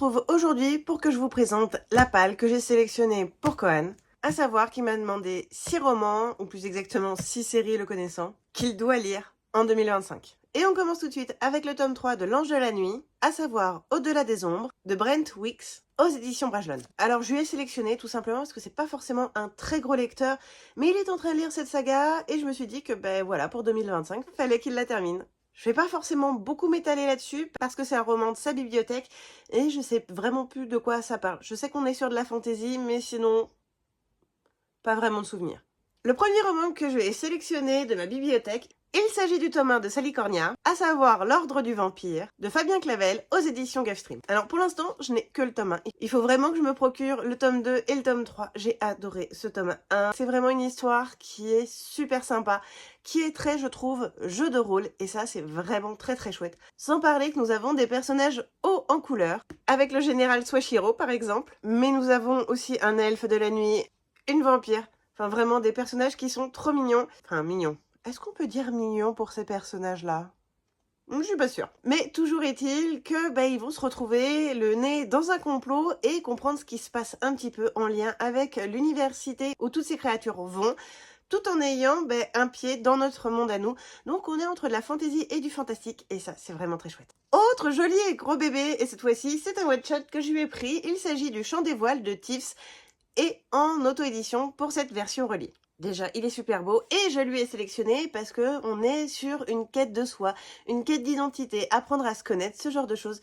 retrouve aujourd'hui pour que je vous présente la palle que j'ai sélectionnée pour Kohan, à savoir qu'il m'a demandé 6 romans, ou plus exactement 6 séries le connaissant, qu'il doit lire en 2025. Et on commence tout de suite avec le tome 3 de L'Ange de la Nuit, à savoir Au-delà des ombres, de Brent Weeks, aux éditions Brajlon. Alors je lui ai sélectionné tout simplement parce que c'est pas forcément un très gros lecteur, mais il est en train de lire cette saga, et je me suis dit que ben voilà, pour 2025, il fallait qu'il la termine. Je vais pas forcément beaucoup m'étaler là-dessus parce que c'est un roman de sa bibliothèque et je sais vraiment plus de quoi ça parle. Je sais qu'on est sur de la fantaisie, mais sinon, pas vraiment de souvenirs. Le premier roman que je vais sélectionner de ma bibliothèque, il s'agit du tome 1 de Sally Cornia, à savoir L'Ordre du Vampire, de Fabien Clavel, aux éditions Gulfstream. Alors pour l'instant, je n'ai que le tome 1. Il faut vraiment que je me procure le tome 2 et le tome 3. J'ai adoré ce tome 1. C'est vraiment une histoire qui est super sympa, qui est très, je trouve, jeu de rôle, et ça c'est vraiment très très chouette. Sans parler que nous avons des personnages hauts en couleur, avec le général Swashiro par exemple, mais nous avons aussi un elfe de la nuit, une vampire, enfin vraiment des personnages qui sont trop mignons. Enfin mignons. Est-ce qu'on peut dire mignon pour ces personnages-là? Je suis pas sûre. Mais toujours est-il que ils vont se retrouver le nez dans un complot et comprendre ce qui se passe un petit peu en lien avec l'université où toutes ces créatures vont, tout en ayant un pied dans notre monde à nous. Donc on est entre de la fantaisie et du fantastique, et ça c'est vraiment très chouette. Autre joli et gros bébé, et cette fois-ci c'est un one-shot que je lui ai pris. Il s'agit du Chant des voiles de Tiffs, et en auto-édition pour cette version reliée. Déjà, il est super beau et je lui ai sélectionné parce que on est sur une quête de soi, une quête d'identité, apprendre à se connaître, ce genre de choses.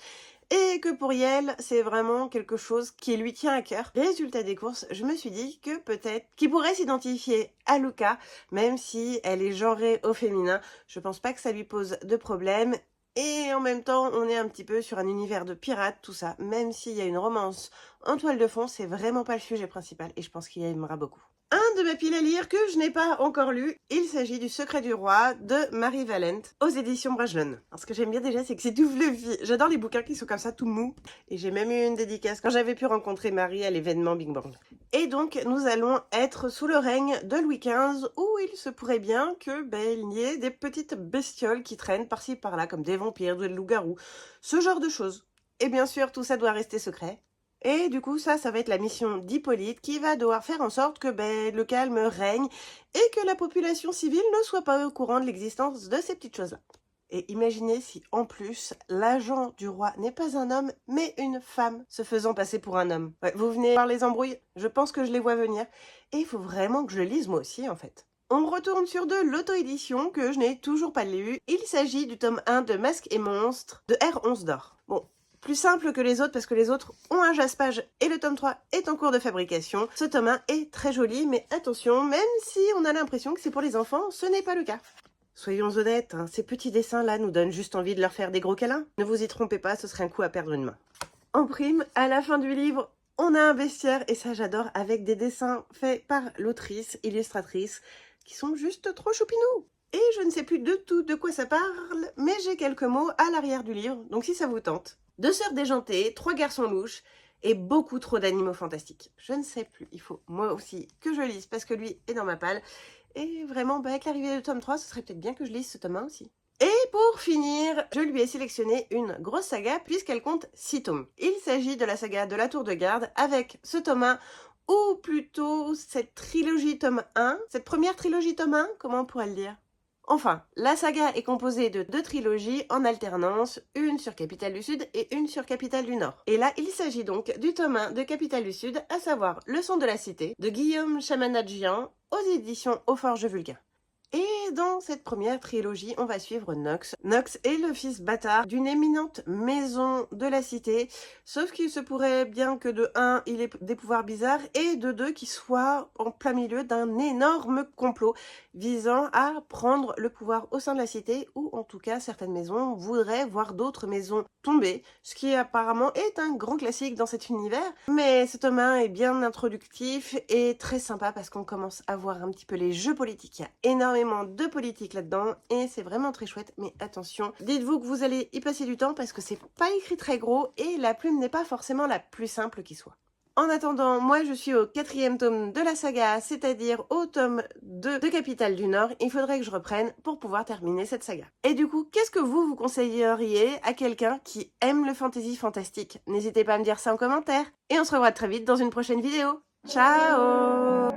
Et que pour Yael, c'est vraiment quelque chose qui lui tient à cœur. Résultat des courses, je me suis dit que peut-être qu'il pourrait s'identifier à Luca, même si elle est genrée au féminin. Je pense pas que ça lui pose de problème. Et en même temps, on est un petit peu sur un univers de pirates, tout ça. Même s'il y a une romance en toile de fond, c'est vraiment pas le sujet principal et je pense qu'il aimera beaucoup. Un de ma pile à lire que je n'ai pas encore lu, il s'agit du Secret du Roi de Marie Valente aux éditions Brajlon. Alors ce que j'aime bien déjà, c'est que c'est tout fluffy. J'adore les bouquins qui sont comme ça, tout mou. Et j'ai même eu une dédicace quand j'avais pu rencontrer Marie à l'événement Big Bang. Et donc, nous allons être sous le règne de Louis XV, où il se pourrait bien que il y ait des petites bestioles qui traînent par-ci par-là, comme des vampires, des loups-garous, ce genre de choses. Et bien sûr, tout ça doit rester secret. Et du coup, ça va être la mission d'Hippolyte qui va devoir faire en sorte que le calme règne et que la population civile ne soit pas au courant de l'existence de ces petites choses-là. Et imaginez si, en plus, l'agent du roi n'est pas un homme, mais une femme se faisant passer pour un homme. Ouais, vous venez voir les embrouilles? Je pense que je les vois venir. Et il faut vraiment que je le lise moi aussi, en fait. On retourne sur de l'auto-édition que je n'ai toujours pas lu. Il s'agit du tome 1 de Masques et Monstres de R11 d'Or. Bon, plus simple que les autres parce que les autres ont un jaspage et le tome 3 est en cours de fabrication. Ce tome 1 est très joli, mais attention, même si on a l'impression que c'est pour les enfants, ce n'est pas le cas. Soyons honnêtes, ces petits dessins-là nous donnent juste envie de leur faire des gros câlins. Ne vous y trompez pas, ce serait un coup à perdre une main. En prime, à la fin du livre, on a un bestiaire, et ça j'adore, avec des dessins faits par l'autrice, illustratrice, qui sont juste trop choupinous. Et je ne sais plus du tout de quoi ça parle, mais j'ai quelques mots à l'arrière du livre, donc si ça vous tente. 2 sœurs déjantées, 3 garçons louches, et beaucoup trop d'animaux fantastiques. Je ne sais plus, il faut moi aussi que je lise, parce que lui est dans ma palle. Et vraiment, avec l'arrivée du tome 3, ce serait peut-être bien que je lise ce tome 1 aussi. Et pour finir, je lui ai sélectionné une grosse saga, puisqu'elle compte 6 tomes. Il s'agit de la saga de la Tour de Garde, avec ce tome 1, ou plutôt cette trilogie tome 1, cette première trilogie tome 1, comment on pourrait le dire? Enfin, la saga est composée de 2 trilogies en alternance, une sur Capitale du Sud et une sur Capitale du Nord. Et là, il s'agit donc du tome 1 de Capitale du Sud, à savoir Le Son de la Cité, de Guillaume Chamanadjian, aux éditions Aux Forges Vulcain. Et dans cette première trilogie, on va suivre Nox. Nox est le fils bâtard d'une éminente maison de la cité, sauf qu'il se pourrait bien que de 1, il ait des pouvoirs bizarres, et de 2, qu'il soit en plein milieu d'un énorme complot visant à prendre le pouvoir au sein de la cité, ou en tout cas certaines maisons voudraient voir d'autres maisons tomber, ce qui apparemment est un grand classique dans cet univers. Mais ce tome 1 est bien introductif et très sympa parce qu'on commence à voir un petit peu les jeux politiques. Il y a énormément de politique là-dedans et c'est vraiment très chouette, mais attention, dites-vous que vous allez y passer du temps parce que c'est pas écrit très gros et la plume n'est pas forcément la plus simple qui soit. En attendant, moi je suis au 4e tome de la saga, c'est-à-dire au tome 2 de Capitale du Nord. Il faudrait que je reprenne pour pouvoir terminer cette saga. Et du coup, qu'est-ce que vous conseilleriez à quelqu'un qui aime le fantasy fantastique? N'hésitez pas à me dire ça en commentaire. Et on se revoit très vite dans une prochaine vidéo. Ciao!